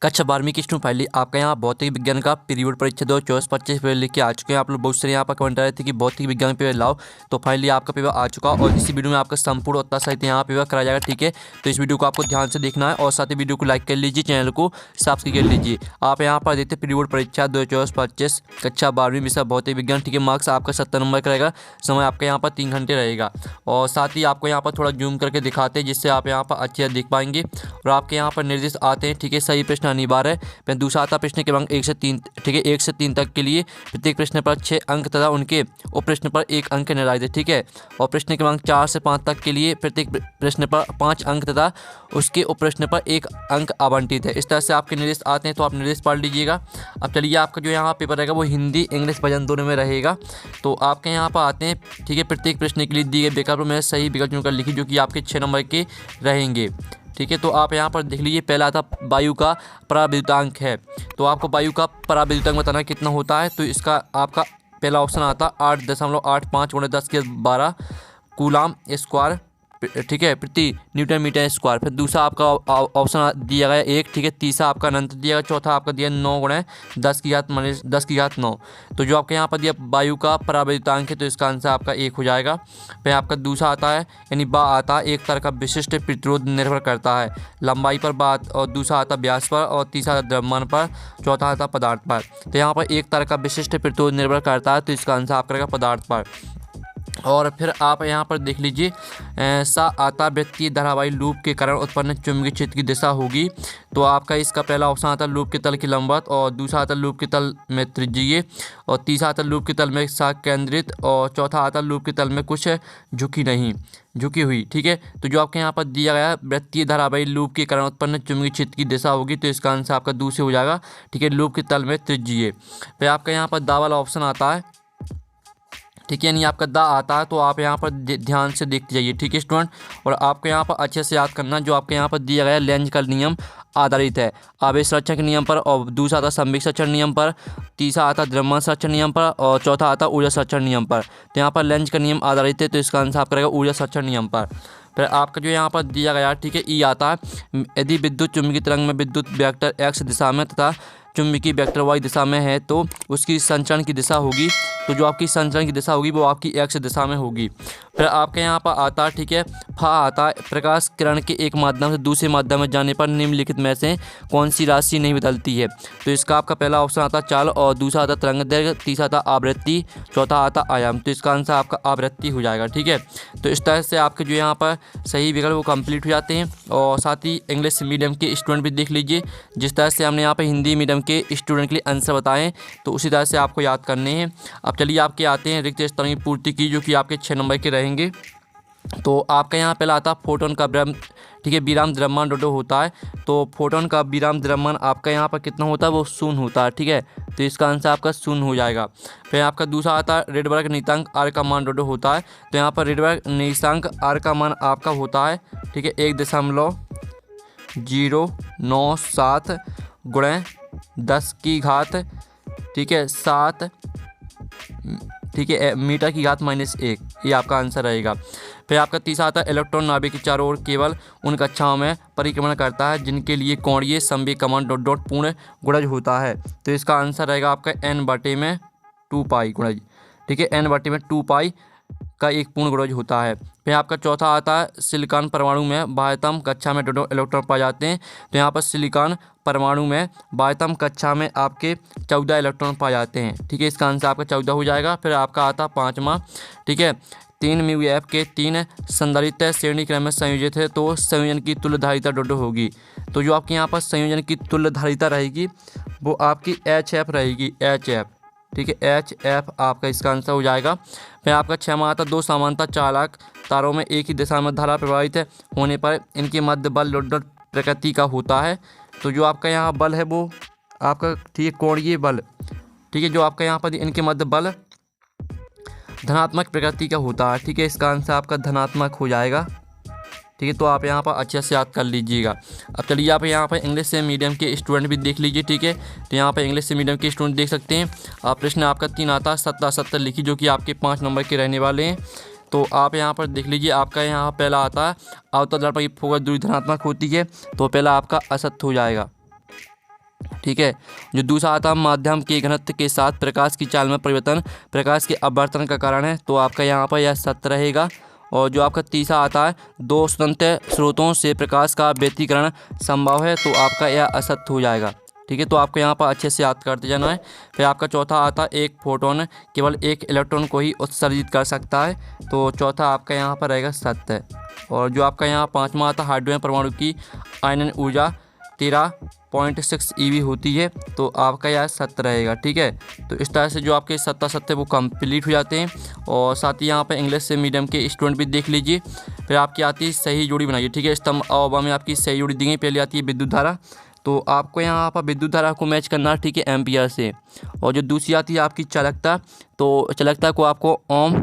कक्षा 12वीं की स्टूडेंट फाइनली आपका यहाँ भौतिक विज्ञान का पीरियड परीक्षा 2024-25 पेपर लेके आ चुके हैं। आप लोग बहुत सारे यहाँ पर कमेंट आ रहे थे कि भौतिक विज्ञान पेपर लाओ, तो फाइनली आपका पेपर आ चुका और इसी वीडियो में आपका संपूर्ण उत्तर सहित यहाँ पेपर कराया जाएगा। ठीक है, तो इस वीडियो को आपको ध्यान से देखना है और साथ ही वीडियो को लाइक कर लीजिए, चैनल को सब्सक्राइब कर लीजिए। आप यहाँ पर देखते पीरियड परीक्षा 2024-25 कक्षा 12वीं विषय भौतिक विज्ञान। ठीक है, मार्क्स आपका 70 नंबर का रहेगा, समय आपका यहाँ पर 3 घंटे रहेगा और साथ ही आपको यहाँ पर थोड़ा जूम करके दिखाते हैं जिससे आप यहाँ पर अच्छे देख पाएंगे। और आपके यहाँ पर निर्देश आते हैं। ठीक है, सही प्रश्न अनिवार्य है। दूसरा आता प्रश्न क्रमांक 1 से 3। ठीक है, 1 से 3 तक के लिए प्रत्येक प्रश्न पर 6 अंक तथा उनके उप प्रश्न पर 1 अंक निर्धारित है। ठीक है, और प्रश्न क्रमांक 4 से 5 तक के लिए प्रत्येक प्रश्न पर 5 अंक तथा उसके उप प्रश्न पर 1 अंक आवंटित है। इस तरह से आपके निर्देश आते हैं, तो आप निर्देश पढ़ लीजिएगा। अब चलिए, आपका जो यहाँ पेपर रहेगा वो हिंदी इंग्लिश वजन दोनों में रहेगा। तो आपके यहाँ पर आते हैं। ठीक है, प्रत्येक प्रश्न के लिए दिए गए विकल्प में सही विकल्प चुनकर लिखिए जो कि आपके 6 नंबर के रहेंगे। ठीक है, तो आप यहाँ पर देख लीजिए, पहला था वायु का पराविद्युतांक है। तो आपको वायु का पराविद्युतांक बताना कितना होता है। तो इसका आपका पहला ऑप्शन आता 8.85 × 10⁻12 कूलाम स्क्वायर। ठीक है, प्रति न्यूटन मीटर स्क्वायर। फिर दूसरा आपका ऑप्शन दिया गया 1। ठीक है, तीसरा आपका अनंत दिया गया। चौथा आपका दिया 9 × 10⁻9। तो जो आपके यहाँ पर दिया वायु का पराविद्युतांक है, तो इसका आंसर आपका 1 हो जाएगा। फिर आपका दूसरा आता है यानी बा आता है एक तरह का विशिष्ट प्रतिरोध निर्भर करता है लंबाई पर बात, और दूसरा आता व्यास पर, और तीसरा द्रव्यमान पर, चौथा आता पदार्थ पर। तो यहाँ पर एक तरह का विशिष्ट प्रतिरोध निर्भर करता है, तो इसका आंसर आपका रहेगा पदार्थ पर। और फिर आप यहाँ पर देख लीजिए, सा आता वृत्तीय धारावाही लूप के कारण उत्पन्न चुंबकीय क्षेत्र की दिशा होगी। तो आपका इसका पहला ऑप्शन आता है लूप के तल की लंबवत, और दूसरा आता लूप के तल में त्रिज्यीय, और तीसरा आता लूप के तल में साख केंद्रित, और चौथा आता लूप के तल में कुछ झुकी हुई। ठीक है, तो जो आपके यहाँ पर दिया गया वृत्तीय धारावाही लूप के कारण उत्पन्न चुंबकीय क्षेत्र की दिशा होगी, तो इसका आंसर आपका दूसरे हो जाएगा। ठीक है, लूप के तल में त्रिज्यीय। फिर आपका यहाँ पर दा वाला ऑप्शन आता है। ठीक है, यानी आपका दा आता है, तो आप यहाँ पर ध्यान से देखते जाइए। ठीक है स्टूडेंट, और आपको यहाँ पर अच्छे से याद करना जो आपके यहाँ पर दिया गया लेंज का नियम आधारित है आवेश संरक्षण के नियम पर, और दूसरा आता संवेग संरक्षण नियम पर, तीसरा आता द्रव्यमान संरक्षण नियम पर, और चौथा आता ऊर्जा संरक्षण नियम पर। तो यहाँ पर लेंज का नियम आधारित है, तो इसका आंसर आपका रहेगा ऊर्जा संरक्षण नियम पर। फिर आपका जो यहाँ पर दिया गया, ठीक है, ई आता है यदि विद्युत चुंबकीय तरंग में विद्युत वेक्टर एक्स दिशा में तथा चुंबकीय वेक्टर वाई दिशा में है, तो उसकी संचरण की दिशा होगी। तो जो आपकी संचरण की दिशा होगी वो आपकी एक्स दिशा में होगी। फिर आपके यहाँ पर आता, ठीक है, फा आता है प्रकाश किरण के एक माध्यम से दूसरे माध्यम में जाने पर निम्नलिखित में से कौन सी राशि नहीं बदलती है। तो इसका आपका पहला ऑप्शन आता चाल, और दूसरा आता तरंग दैर्घ्य, तीसरा आता आवृत्ति, चौथा आता आयाम। तो इसका आंसर आपका आवृत्ति हो जाएगा। ठीक है, तो इस तरह से आपके जो यहाँ पर सही विकल्प वो कंप्लीट हो जाते हैं। और साथ ही इंग्लिश मीडियम के स्टूडेंट भी देख लीजिए, जिस तरह से हमने यहाँ पर हिंदी मीडियम के स्टूडेंट के लिए आंसर बताएं, तो उसी तरह से आपको याद करने हैं। अब चलिए आपके आते हैं रिक्त स्थानों की पूर्ति की, जो कि आपके 6 नंबर के रहेंगे। तो आपका यहाँ पहला आता फोटोन का ठीक है, विराम द्रव्यमान डोडो होता है। तो फोटोन का विराम द्रव्यमान आपका यहाँ पर कितना होता है, वो 0 होता है। ठीक है, तो इसका आंसर आपका 0 हो जाएगा। फिर आपका दूसरा आता है रेडबर्ग नियतांक आर का मान डोडो होता है। तो यहाँ पर रेडबर्ग नियतांक आर का मान आपका होता है, ठीक है, 1.097 × 10⁻⁷, ठीक है, 7, ठीक है, मीटर की घात -1, ये आपका आंसर रहेगा। फिर आपका तीसरा आता है इलेक्ट्रॉन नाभिक के चारों ओर केवल उन कक्षाओं में परिक्रमण करता है जिनके लिए कोणीय संवेग का मान ... पूर्ण गुणज होता है। तो इसका आंसर रहेगा आपका n/2π गुणज। ठीक है, n/2π का एक पूर्ण गुणज होता है। फिर आपका चौथा आता है सिलिकॉन परमाणु में बाह्यतम कक्षा में इलेक्ट्रॉन पाए जाते हैं। तो यहाँ पर सिलिकॉन परमाणु में बाह्यतम कक्षा में आपके 14 इलेक्ट्रॉन पाए जाते हैं। ठीक है, इसका आंसर आपका 14 हो जाएगा। फिर आपका आता 5वां, ठीक है, 3 μF के 3 संधारित्र श्रेणी क्रम में संयोजित है, तो संयोजन की तुल्यधारिता डोडो होगी। तो जो आपके यहाँ पर संयोजन की तुल्यधारिता रहेगी वो आपकी HF रहेगी, HF। ठीक है, HF आपका इसका आंसर हो जाएगा। फिर आपका 6वां आता 2 समानांतर चालक तारों में एक ही दिशा में धारा प्रभावित होने पर इनके मध्य बल डॉट प्रकृति का होता है। तो जो आपका यहाँ बल है वो आपका, ठीक है, कोणीय बल। ठीक है, जो आपका यहाँ पर इनके मध्य बल धनात्मक प्रकृति का होता है। ठीक है, इसका आंसर आपका धनात्मक हो जाएगा। ठीक है, तो आप यहाँ पर अच्छे से याद कर लीजिएगा। अब चलिए आप यहाँ पर इंग्लिश से मीडियम के स्टूडेंट भी देख लीजिए। ठीक है, तो यहाँ पर इंग्लिश से मीडियम के स्टूडेंट देख सकते हैं। आप प्रश्न आपका 3 आता है 70 लिखिए, जो कि आपके 5 नंबर के रहने वाले हैं। तो आप यहाँ पर देख लीजिए, आपका यहाँ पहला आता है अवतल दर्पण की फोकस दूरी धनात्मक होती है, तो पहला आपका असत्य हो जाएगा। ठीक है। जो दूसरा आता है माध्यम के घनत्व के साथ प्रकाश की चाल में परिवर्तन प्रकाश के अपवर्तन का कारण है, तो आपका यहाँ पर यह सत्य रहेगा। और जो आपका तीसरा आता है दो स्वतंत्र स्रोतों से प्रकाश का व्यतिकरण संभव है, तो आपका यह असत्य हो जाएगा। ठीक है, तो आपको यहाँ पर अच्छे से याद करते जाना है। फिर आपका चौथा आता है एक फोटोन केवल एक इलेक्ट्रॉन को ही उत्सर्जित कर सकता है, तो चौथा आपका यहाँ पर रहेगा सत्य। और जो आपका यहाँ पाँचवा आता है हाइड्रोजन परमाणु की आयनन ऊर्जा 13.6 EV होती है, तो आपका यह सत्य रहेगा। ठीक है, तो इस तरह से जो आपके सत्य वो कंप्लीट हो जाते हैं। और साथ ही यहाँ पर इंग्लिश से मीडियम के स्टूडेंट भी देख लीजिए। फिर आपकी आती है सही जोड़ी बनाइए। ठीक है, स्तंभ अवयव में आपकी सही जोड़ी दी गई। पहले आती है विद्युत धारा, तो आपको यहाँ पर विद्युत धारा को मैच करना है, ठीक है, एम्पियर से। और जो दूसरी आती है आपकी चालकता, तो चालकता को आपको ओम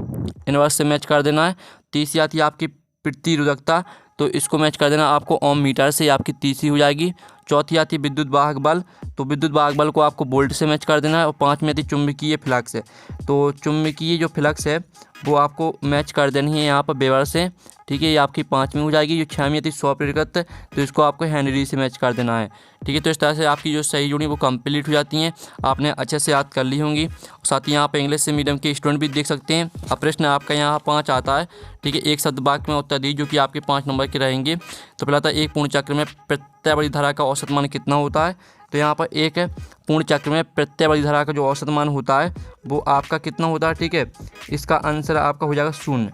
इनवर्स से मैच कर देना है। तीसरी आती है आपकी प्रतिरोधकता, तो इसको मैच कर देना आपको ओम मीटर से, आपकी तीसरी हो जाएगी। चौथी आती है विद्युत वाहक बल, तो विद्युत वाहक बल को आपको वोल्ट से मैच कर देना है। और पाँचवीं आती है चुंबकीय फ्लक्स है, तो चुंबकीय जो फ्लक्स है वो आपको मैच कर देनी है यहाँ पर वेबर से। ठीक है, ये आपकी पाँचवीं हो जाएगी। जो छवीं आती है स्वप्रेरकत्व, तो इसको आपको हेनरी से मैच कर देना है। ठीक है, तो इस तरह से आपकी जो सही जोड़ी वो कंप्लीट हो जाती हैं। आपने अच्छे से याद कर ली होंगी। साथ ही यहाँ पे इंग्लिश से मीडियम के स्टूडेंट भी देख सकते हैं। अब प्रश्न आपका यहाँ 5 आता है। ठीक है, एक शब्द वाक्य में उत्तर दी जो कि आपके 5 नंबर के रहेंगे। तो पहला था एक पूर्ण चक्र में प्रत्यावर्ती धारा का औसत मान कितना होता है, तो यहाँ पर एक पूर्ण चक्र में प्रत्यावर्ती धारा का जो औसत मान होता है वो आपका कितना होता है। ठीक है, इसका आंसर आपका हो जाएगा 0।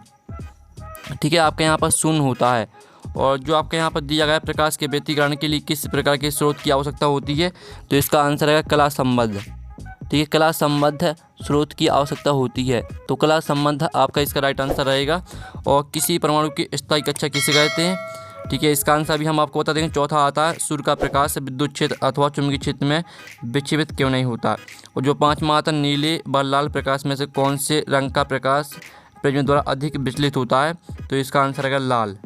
ठीक है, आपके यहाँ पर 0 होता है। और जो आपके यहाँ पर दिया गया है प्रकाश के व्यतिकरण के लिए किस प्रकार के स्रोत की आवश्यकता होती है, तो इसका आंसर है कला संबद्ध। ठीक है, कला संबद्ध स्रोत की आवश्यकता होती है, तो कला संबद्ध आपका इसका राइट आंसर रहेगा। और किसी परमाणु की स्थायी कक्षा किसे कहते हैं, ठीक है, इसका आंसर भी हम आपको बता देंगे। चौथा आता है सूर्य का प्रकाश विद्युत क्षेत्र अथवा चुंबकीय क्षेत्र में विक्षेपित क्यों नहीं होता। और जो पाँचवा आता है नीले व लाल प्रकाश में से कौन से रंग का प्रकाश प्रिज्म द्वारा अधिक विचलित होता है, तो इसका आंसर है लाल।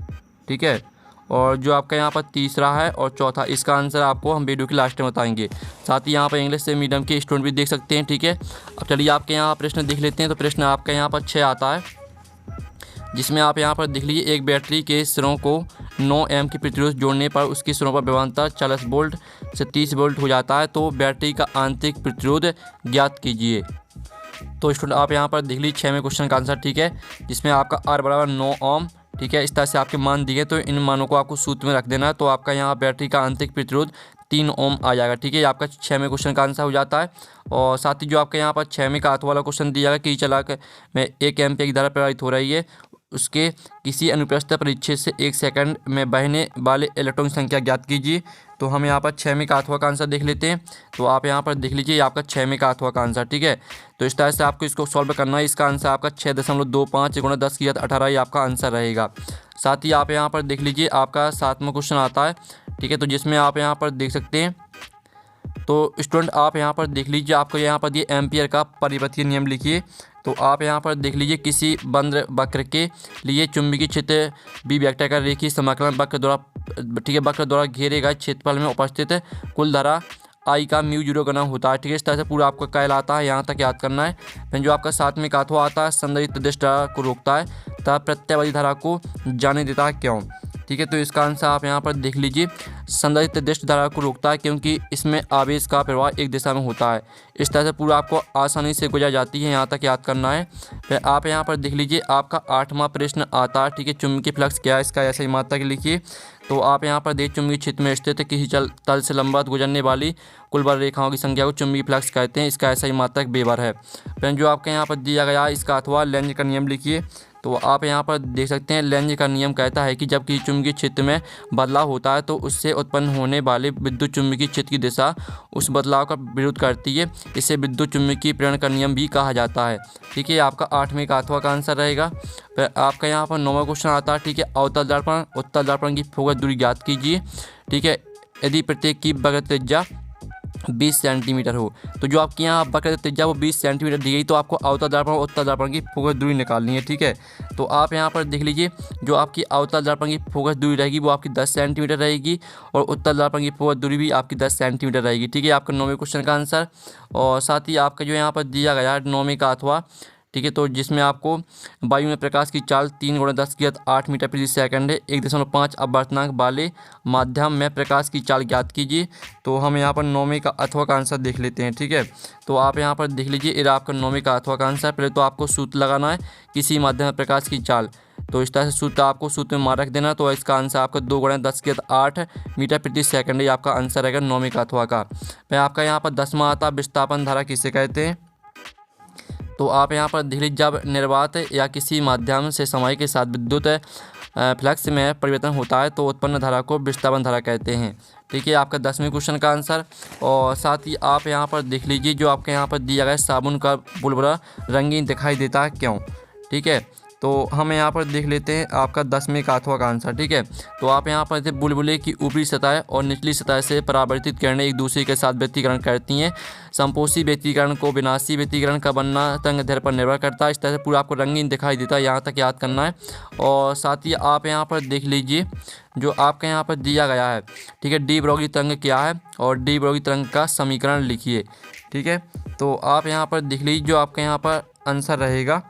ठीक है, और जो आपका यहाँ पर तीसरा है और चौथा, इसका आंसर आपको हम वीडियो के लास्ट में बताएंगे। साथ ही यहाँ पर इंग्लिश से मीडियम के स्टूडेंट भी देख सकते हैं। ठीक है, अब चलिए आपके यहाँ प्रश्न देख लेते हैं। तो प्रश्न आपका यहाँ पर 6 आता है, जिसमें आप यहाँ पर देख लीजिए एक बैटरी के सिरों को 9 एम की प्रतिरोध जोड़ने पर उसके सिरों पर विभवांतर 40 वोल्ट से 30 वोल्ट हो जाता है, तो बैटरी का आंतरिक प्रतिरोध ज्ञात कीजिए। तो स्टूडेंट आप यहाँ पर देख लीजिए 6वें क्वेश्चन का आंसर। ठीक है, जिसमें आपका R बराबर 9 ओम। ठीक है, इस तरह से आपके मान दिए, तो इन मानों को आपको सूत्र में रख देना है, तो आपका यहाँ बैटरी का आंतरिक प्रतिरोध 3 ओम आ जाएगा। ठीक है, आपका 6वें क्वेश्चन का आंसर हो जाता है। और साथ ही जो आपके यहाँ पर 6वें का हाथ वाला क्वेश्चन दिया गया कि चलाक में 1 एम्पीयर की धारा प्रवाहित हो रही है, उसके किसी अनुप्रस्थ परिच्छेद से 1 सेकंड में बहने वाले इलेक्ट्रॉन की संख्या ज्ञात कीजिए। तो हम यहाँ पर 6वें का हाथवा का आंसर देख लेते हैं। तो आप यहाँ पर देख लीजिए आपका 6वें का हाथवा का आंसर। ठीक है, तो इस तरह से आपको इसको सॉल्व करना है। इसका आंसर आपका 6.25 × 10 की घात 18 ही आपका आंसर रहेगा। साथ ही आप यहाँ पर देख लीजिए आपका 7वां क्वेश्चन आता है। ठीक है, तो जिसमें आप यहाँ पर देख सकते हैं, तो स्टूडेंट आप यहाँ पर देख लीजिए आपको यहाँ पर ये एम्पियर का परिवर्तनीय नियम लिखिए। तो आप यहाँ पर देख लीजिए किसी बंद वक्र के लिए चुंबकीय क्षेत्र बी वेक्टर का रेखीय समाकलन वक्र द्वारा, ठीक है, वक्र द्वारा घेरे गए क्षेत्रफल में उपस्थित कुल धारा आई का μ0 गुना होता है। ठीक है, इस तरह से पूरा आपका कहलाता है, यहाँ तक याद करना है। फिर जो आपका 7वें का हाथवा आता है संदर्भित निर्देश धारा को रोकता है तथा प्रत्यावर्ती धारा को जाने देता है, क्यों। ठीक है, तो इसका आंसर आप यहाँ पर देख लीजिए संदर्भित निर्देश धारा को रोकता है क्योंकि इसमें आवेश का प्रवाह एक दिशा में होता है। इस तरह से पूरा आपको आसानी से गुजर जाती है, यहाँ तक याद करना है। फिर आप यहाँ पर देख लीजिए आपका 8वां प्रश्न आता है। ठीक है, चुंबकीय फ्लक्स क्या है, इसका ऐसा ही मात्रा लिखिए। तो आप यहाँ पर देख चुंबकीय क्षेत्र में स्थित किसी तल से लंबवत गुजरने वाली कुल बल रेखाओं की संख्या को चुंबकीय फ्लक्स कहते हैं, इसका ऐसा ही मात्रक वेबर है। फिर जो आपके यहाँ पर दिया गया है इसका अथवा लेंज का नियम लिखिए। तो आप यहाँ पर देख सकते हैं लेंज का नियम कहता है कि जब किसी चुंबकीय क्षेत्र में बदलाव होता है तो उससे उत्पन्न होने वाले विद्युत चुंबकीय क्षेत्र की दिशा उस बदलाव का विरोध करती है। इसे विद्युत चुंबकीय प्रेरण का नियम भी कहा जाता है। ठीक है, आपका 8वें का अथवा का आंसर रहेगा। फिर आपका यहाँ पर 9वां क्वेश्चन आता है। ठीक है, अवतल दर्पण उत्तल दर्पण की फोकस दूरी ज्ञात कीजिए। ठीक है, यदि प्रत्येक की वक्र त्रिज्या 20 सेंटीमीटर हो, तो जो आपकी यहाँ वक्र त्रिज्या वो 20 सेंटीमीटर दी गई, तो आपको अवतल दर्पण और उत्तल दर्पण की फोकस दूरी निकालनी है। ठीक है, तो आप यहाँ पर देख लीजिए जो आपकी अवतल दर्पण की फोकस दूरी रहेगी वो आपकी 10 सेंटीमीटर रहेगी और उत्तल दर्पण की फोकस दूरी भी आपकी 10 सेंटीमीटर रहेगी। ठीक है, आपका 9वें क्वेश्चन का आंसर। और साथ ही आपका जो यहाँ पर दिया गया 9वें का अथवा, ठीक है। तो जिसमें आपको वायु में प्रकाश की चाल 3 × 10⁸ मीटर प्रति सेकंड है। 1.5 अपवर्तनांक वाले माध्यम में प्रकाश की चाल ज्ञात कीजिए। तो हम यहाँ पर 9वें का अथवा का आंसर देख लेते हैं, ठीक है। तो आप यहाँ पर देख लीजिए, ये आपका 9वें का अथवा का आंसर। पहले तो आपको सूत्र लगाना है किसी माध्यम में प्रकाश की चाल, तो इस तरह से सूत्र आपको सूत्र में मार रख देना। तो इसका आंसर आपका 2 × 10⁸ मीटर प्रति सेकंड, ये आपका आंसर रहेगा 9वें का अथवा का। फिर आपका यहाँ पर 10वां आता विस्थापन धारा किसे कहते हैं। तो आप यहाँ पर देख लीजिए, जब निर्वात या किसी माध्यम से समय के साथ विद्युत फ्लक्स में परिवर्तन होता है तो उत्पन्न धारा को विस्थापन धारा कहते हैं, ठीक है। आपका 10वें क्वेश्चन का आंसर। और साथ ही आप यहाँ पर देख लीजिए, जो आपके यहाँ पर दिया गया है, साबुन का बुलबुला रंगीन दिखाई देता है क्यों, ठीक है। तो हम यहाँ पर देख लेते हैं आपका 10वें का अथवा का आंसर, ठीक है। तो आप यहाँ पर देखिए, बुलबुले की ऊपरी सतह और निचली सतह से परावर्तित किरणें एक दूसरे के साथ व्यतिकरण करती हैं। संपोषी व्यतिकरण को विनाशी व्यतिकरण का बनना तरंग दैर्ध्य पर निर्भर करता है। इस तरह से पूरा आपको रंगीन दिखाई देता है, यहाँ तक याद करना है। और साथ ही आप यहाँ पर देख लीजिए, जो आपके यहाँ पर दिया गया है, ठीक है, डी ब्रोगली तरंग क्या है और डी ब्रोगली तरंग का समीकरण लिखिए, ठीक है। तो आप यहाँ पर देख लीजिए, जो आपके यहाँ पर आंसर रहेगा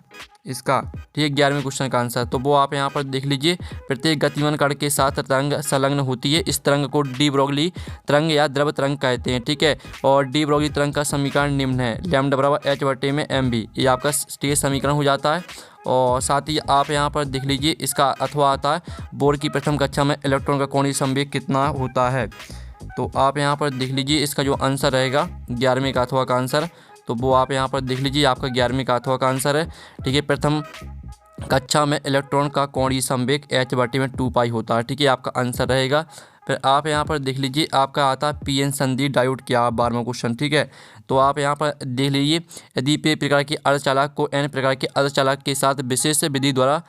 इसका, ठीक है, 11वें क्वेश्चन का आंसर। तो वो आप यहाँ पर देख लीजिए, प्रत्येक गतिमान कण के साथ तरंग संलग्न होती है। इस तरंग को डी ब्रोगली तरंग या द्रव तरंग कहते हैं, ठीक है। और डी ब्रोगली तरंग का समीकरण निम्न है, λ/h/mv, ये आपका स्टेज समीकरण हो जाता है। और साथ ही आप यहाँ पर देख लीजिए, इसका अथवा आता है, बोर की प्रथम कक्षा में इलेक्ट्रॉन का कोणीय संवेग कितना होता है। तो आप यहाँ पर देख लीजिए, इसका जो आंसर रहेगा 11वें का अथवा का आंसर, तो वो आप यहाँ पर देख लीजिए, आपका 11वें का अथवा का आंसर है, ठीक है। प्रथम कक्षा में इलेक्ट्रॉन का कोणीय संवेग h/में 2π होता है, ठीक है, आपका आंसर रहेगा। फिर आप यहाँ पर देख लीजिए, आपका आता है पीएन संधि डायोड क्या, 12वां क्वेश्चन, ठीक है। तो आप यहाँ पर देख लीजिए, यदि p प्रकार के अर्धचालक को n प्रकार के अर्धचालक के साथ विशेष विधि द्वारा,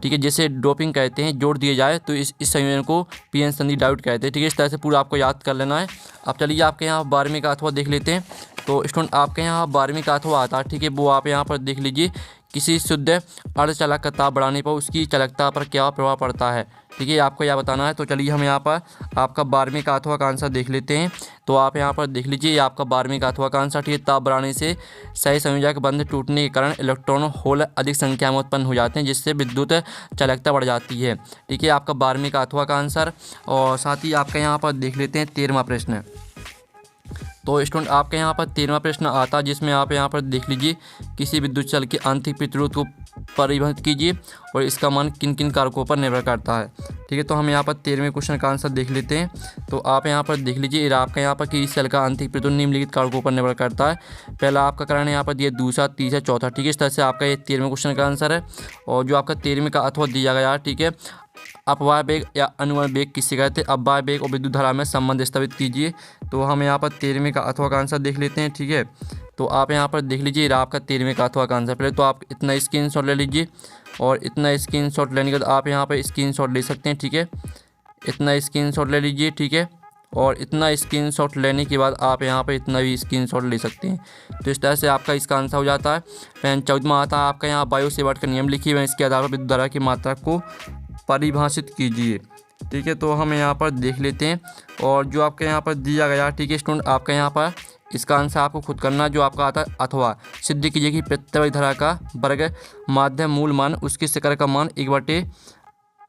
ठीक है, जैसे डोपिंग कहते हैं, जोड़ दिए जाए तो इस संयोजन को पीएन संधि डायोड कहते हैं, ठीक है। इस तरह से पूरा आपको याद कर लेना है। अब चलिए आपके यहाँ 12वें का अथवा देख लेते हैं। तो स्टूडेंट आपके यहाँ 12वें का अथवा आता है, ठीक है, वो आप यहाँ पर देख लीजिए, किसी शुद्ध अर्धचालक का ताप बढ़ाने पर उसकी चालकता पर क्या प्रभाव पड़ता है, ठीक है, आपको यह बताना है। तो चलिए हम यहाँ पर आपका 12वें का अथवा का आंसर देख लेते हैं। तो आप यहाँ पर देख लीजिए, ये आपका 12वें का अथवा का आंसर, ठीक है। ताप बढ़ाने से सही संयोजक बंध टूटने के कारण इलेक्ट्रॉन होल अधिक संख्या में उत्पन्न हो जाते हैं, जिससे विद्युत चालकता बढ़ जाती है, ठीक है, आपका 12वें का अथवा का आंसर। और साथ ही आपका यहाँ पर देख लेते हैं 13वां प्रश्न। तो स्टूडेंट आपके यहाँ पर 13वां प्रश्न आता है, जिसमें आप यहाँ पर देख लीजिए, किसी विद्युत चल के आंतरिक प्रतिरोध को परिभाषित कीजिए और इसका मान किन किन कारकों पर निर्भर करता है, ठीक है। तो हम यहाँ पर 13वें क्वेश्चन का आंसर देख लेते हैं। तो आप यहाँ पर देख लीजिए, आपका यहाँ पर कि इस सेल का आंतरिक प्रतिरोध निम्नलिखित कारकों पर निर्भर करता है। पहला आपका कारण है यहाँ पर दिया, दूसरा, तीसरा, चौथा, ठीक है। इस तरह से आपका ये 13वें क्वेश्चन का आंसर है। और जो आपका 13वें का अथवा दिया गया है, ठीक है, अपवाय वेग या अनुवर्ण वेग किससे कहते हैं, अपवाय वेग और विद्युत धारा में संबंध स्थापित कीजिए। तो हम यहाँ पर 13वें का अथवा का आंसर देख लेते हैं, ठीक है। तो आप यहाँ पर देख लीजिए, आपका 13वें का अथवा का आंसर। पहले तो आप इतना स्क्रीनशॉट ले लीजिए, और इतना स्क्रीनशॉट लेने के बाद आप यहाँ पर स्क्रीनशॉट ले सकते हैं, ठीक है, इतना स्क्रीनशॉट ले लीजिए, ठीक है। और इतना स्क्रीनशॉट लेने के बाद आप यहाँ पर इतना भी स्क्रीनशॉट ले सकते हैं। तो इस तरह से आपका इसका आंसर हो जाता है। फिर 14वां आता है आपका यहाँ बायो सेवर्ट का नियम लिखिए व इसके आधार पर विद्युत धारा की मात्रा को परिभाषित कीजिए, ठीक है। तो हम यहाँ पर देख लेते हैं, और जो आपके यहाँ पर दिया गया, ठीक है स्टूडेंट, आपका यहाँ पर इसका आंसर आपको खुद करना, जो आपका आता है अथवा सिद्ध कीजिए कि प्रत्यवधि धारा का वर्ग माध्यम मूल मान उसके शिखर का मान 1/,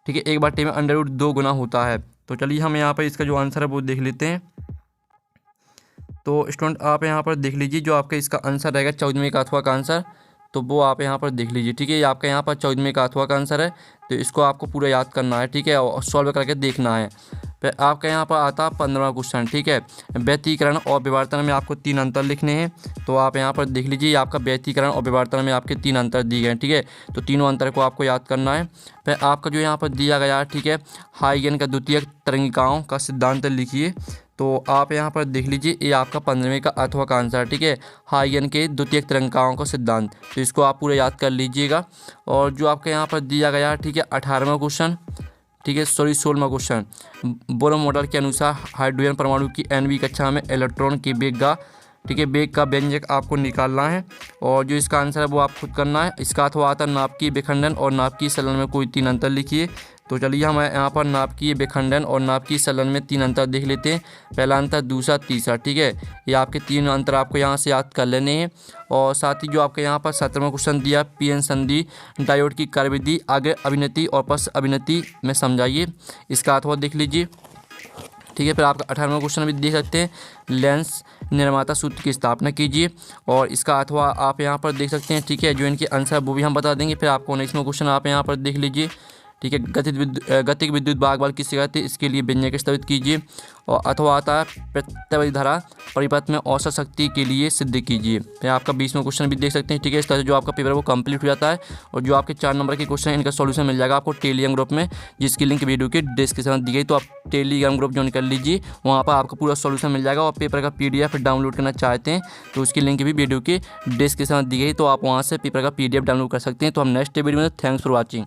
ठीक है, 1/2 में √2 गुना होता है। तो चलिए हम यहाँ पर इसका जो आंसर है वो देख लेते हैं। तो स्टूडेंट आप यहाँ पर देख लीजिए, जो आपका इसका आंसर रहेगा 14वें का अथवा का आंसर, तो वो आप यहाँ पर देख लीजिए, ठीक है। ये आपका यहाँ पर 14वें का अथवा का आंसर है। तो इसको आपको पूरा याद करना है, ठीक है, और सॉल्व करके देखना है। फिर आपका यहाँ पर आता है 15वां क्वेश्चन, ठीक है। व्यतिकरण और विवर्तन में आपको 3 अंतर लिखने हैं। तो आप यहाँ पर देख लीजिए, आपका व्यतिकरण और विवर्तन में आपके 3 अंतर दिए गए हैं, ठीक है। तो तीनों अंतर को आपको याद करना है। फिर आपका जो यहाँ पर दिया गया है, ठीक है, हाइगन का द्वितीयक तरंगिकाओं का सिद्धांत लिखिए। तो आप यहाँ पर देख लीजिए, ये आपका 15वें का अथवा का आंसर, ठीक है, हाइगन के द्वितीयक तरंगिकाओं का सिद्धांत। तो इसको आप पूरा याद कर लीजिएगा। और जो आपके यहाँ पर दिया गया है, ठीक है, 18वां क्वेश्चन, ठीक है, 16वां क्वेश्चन, बोर मॉडल के अनुसार हाइड्रोजन परमाणु की nवीं कक्षा में इलेक्ट्रॉन के वेग का, ठीक है, वेग का व्यंजक आपको निकालना है। और जो इसका आंसर है वो आप खुद करना है। इसका अथवा आता है नाभिकीय विखंडन और नाभिकीय संलयन में कोई 3 अंतर लिखिए। तो चलिए हम यहाँ पर नाभिकीय विखंडन और नाभिकीय संलयन में 3 अंतर देख लेते हैं। पहला अंतर, दूसरा, तीसरा। ठीक है, ये आपके 3 अंतर आपको यहाँ से याद कर लेने हैं। और साथ ही जो आपके यहाँ पर 17वां क्वेश्चन दिया, पीएन संधि डायोड की कार्यविधि आगे अभिनति और पश्च अभिनति में समझाइए, इसका अथवा देख लीजिए। ठीक है, फिर आपका 18वां क्वेश्चन भी देख सकते हैं, लेंस निर्माता सूत्र की स्थापना कीजिए, और इसका अथवा आप यहाँ पर देख सकते हैं। ठीक है, जो इनके आंसर वो भी हम बता देंगे। फिर आपको 19वां क्वेश्चन आप यहाँ पर देख लीजिए। ठीक है, गतिक विद्युत भाग बल किससे कहते हैं, इसके लिए व्यंजक स्थापित कीजिए। और अथवा आता है प्रत्यावर्ती धारा परिपथ में औसत शक्ति के लिए सिद्ध कीजिए। फिर आपका 20वां क्वेश्चन भी देख सकते हैं। ठीक है, इस तरह से जो आपका पेपर है वो कंप्लीट हो जाता है। और जो आपके 4 नंबर के क्वेश्चन हैं इनका सॉल्यूशन मिल जाएगा आपको टेलीग्राम ग्रुप में, जिसकी लिंक वीडियो के डिस्क्रिप्शन में दी गई। तो आप टेलीग्राम ग्रुप ज्वाइन कर लीजिए, वहाँ पर आपको पूरा सॉल्यूशन मिल जाएगा। और पेपर का PDF डाउनलोड करना चाहते हैं तो उसकी लिंक भी वीडियो के डिस्क्रिप्शन में दी गई, तो आप वहाँ से पेपर का PDF डाउनलोड कर सकते हैं। तो हम नेक्स्ट वीडियो में, थैंक्स फॉर वॉचिंग।